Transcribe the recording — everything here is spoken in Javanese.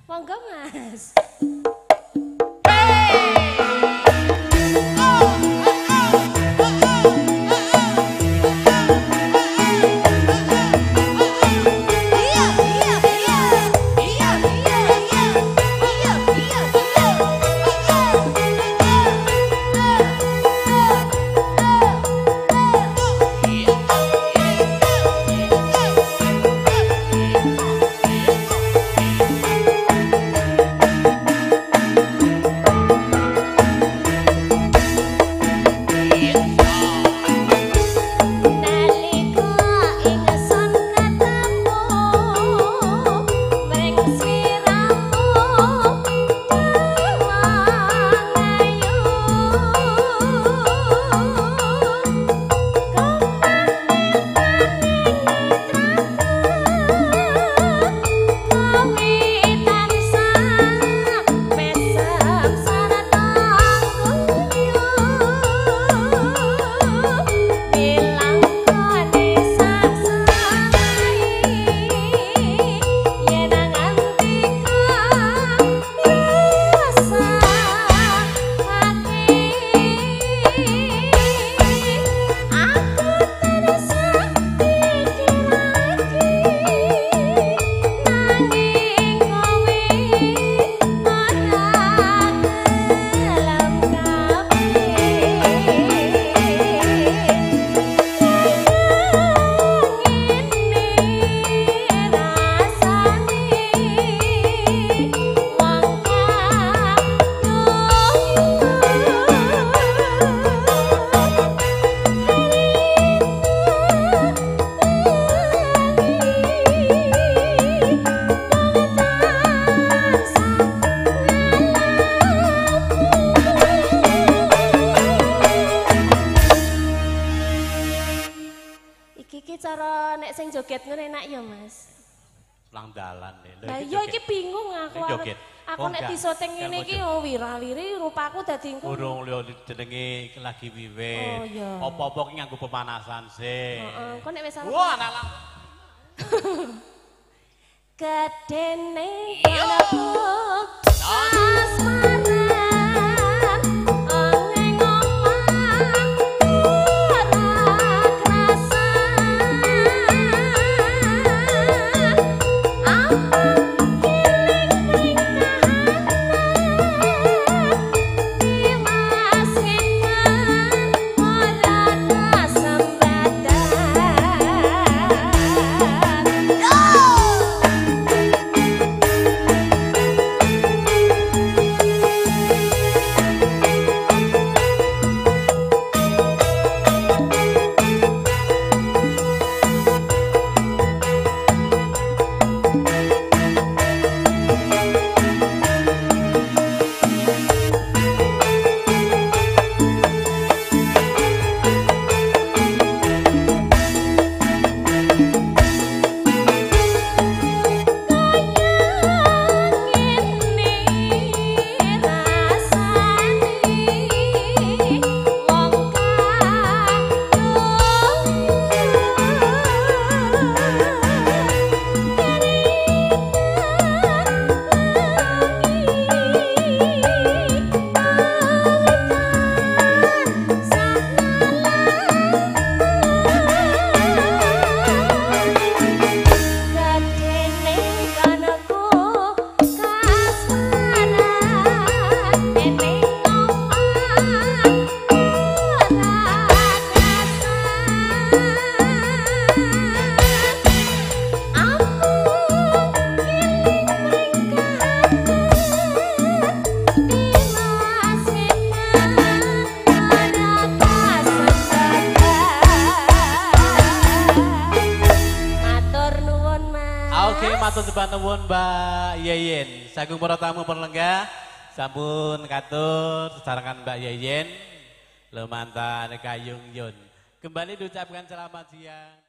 Monggo Mas. Iki cara nek sing joget ngono enak ya, Mas. Lang dalan nih. Lah iya iki bingung aku. Aku nek disoting ngene iki wirawiri rupaku dadi engko. Urung lho jenenge lagi wiwit. Oh iya. Apa-apa ki nganggo pemanasan sih. Heeh, kok nek wis wah anak lang. Gedene kalebu asmara. Matur sembah nuwun Mbak Yeyen. Saking para tamu penlenggah sampun katur sesarengan Mbak Yeyen. Lumantan Kayung Yun. Kembali diucapkan selamat siang.